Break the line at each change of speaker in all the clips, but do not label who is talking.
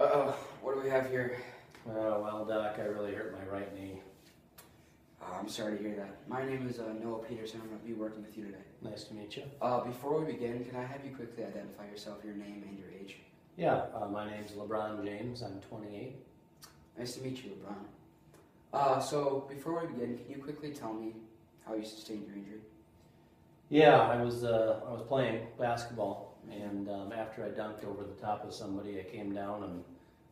Uh-oh, what do we have here?
Well, Doc, I really hurt my right knee.
I'm sorry to hear that. My name is Noah Petersen. I'm going to be working with you today.
Nice to meet you.
Before we begin, can I have you quickly identify yourself, your name, and your age?
Yeah, my name's LeBron James. I'm 28.
Nice to meet you, LeBron. So before we begin, can you quickly tell me how you sustained your injury?
Yeah, I was playing basketball, and after I dunked over the top of somebody, I came down and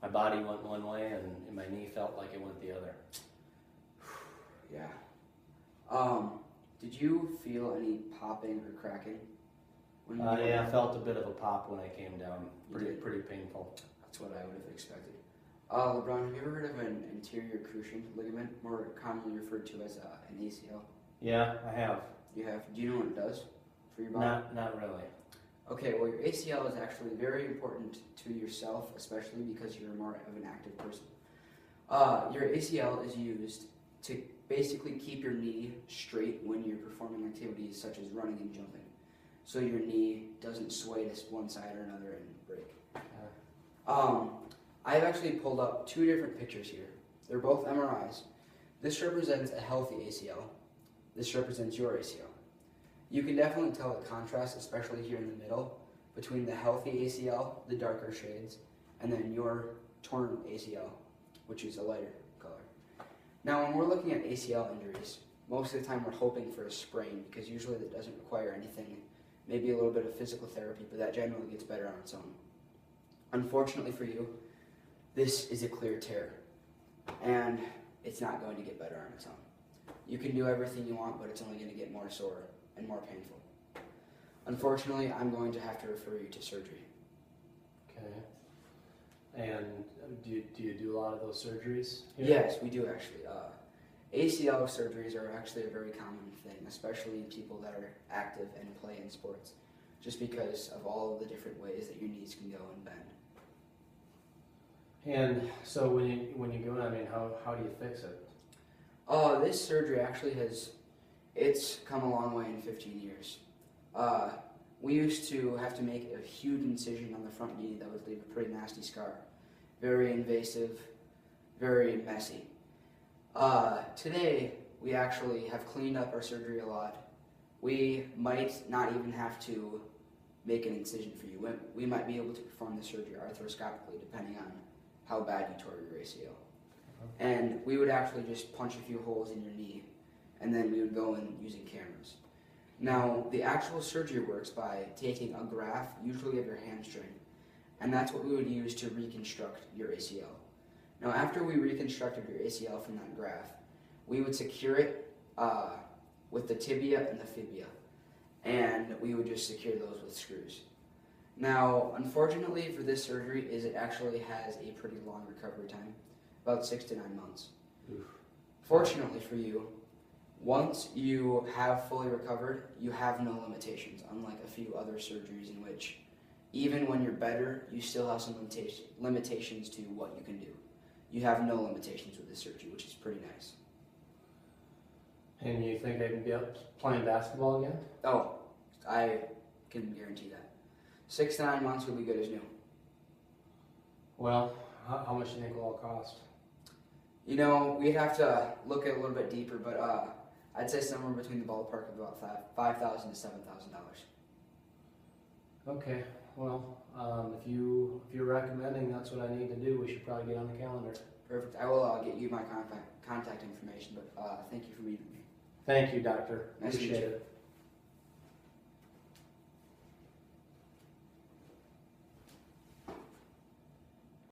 my body went one way, and my knee felt like it went the other.
Yeah. Did you feel any popping or cracking? When you
Yeah, I felt a bit of a pop when I came down. Pretty painful.
That's what I would have expected. LeBron, have you ever heard of an anterior cruciate ligament, more commonly referred to as an ACL?
Yeah, I have.
You have. Do you know what it does for your body?
Not really.
Okay, well, your ACL is actually very important to yourself, especially because you're more of an active person. Your ACL is used to basically keep your knee straight when you're performing activities such as running and jumping, so your knee doesn't sway to one side or another and break. I've actually pulled up two different pictures here. They're both MRIs. This represents a healthy ACL. This represents your ACL. You can definitely tell the contrast, especially here in the middle, between the healthy ACL, the darker shades, and then your torn ACL, which is a lighter color. Now, when we're looking at ACL injuries, most of the time we're hoping for a sprain because usually that doesn't require anything, maybe a little bit of physical therapy, but that generally gets better on its own. Unfortunately for you, this is a clear tear, and it's not going to get better on its own. You can do everything you want, but it's only going to get more sore and more painful. Unfortunately, I'm going to have to refer you to surgery.
Okay. And do you do a lot of those surgeries here?
Yes, we do actually. ACL surgeries are actually a very common thing, especially in people that are active and play in sports, just because of all of the different ways that your knees can go and bend.
And so when you go in, I mean, how do you fix it?
This surgery actually it's come a long way in 15 years. We used to have to make a huge incision on the front knee that would leave a pretty nasty scar. Very invasive, very messy. Today, we actually have cleaned up our surgery a lot. We might not even have to make an incision for you. We might be able to perform the surgery arthroscopically, depending on how bad you tore your ACL. And we would actually just punch a few holes in your knee, and then we would go in using cameras. Now, the actual surgery works by taking a graft, usually of your hamstring, and that's what we would use to reconstruct your ACL. Now, after we reconstructed your ACL from that graft, we would secure it with the tibia and the fibula, and we would just secure those with screws. Now, unfortunately for this surgery, it actually has a pretty long recovery time, about 6 to 9 months.
Oof.
Fortunately for you, once you have fully recovered, you have no limitations, unlike a few other surgeries in which, even when you're better, you still have some limitations to what you can do. You have no limitations with this surgery, which is pretty nice.
And you think I can be up playing basketball again?
Oh, I can guarantee that. 6 to 9 months will be good as new.
Well, how much do you think it will all cost?
You know, we'd have to look at it a little bit deeper, but I'd say somewhere between the ballpark of about $5,000 to $7,000.
Okay. Well, if you're recommending that's what I need to do, we should probably get on the calendar.
Perfect. I will get you my contact information, but thank you for meeting me.
Thank you, Doctor.
Nice to meet
Appreciate
you.
it.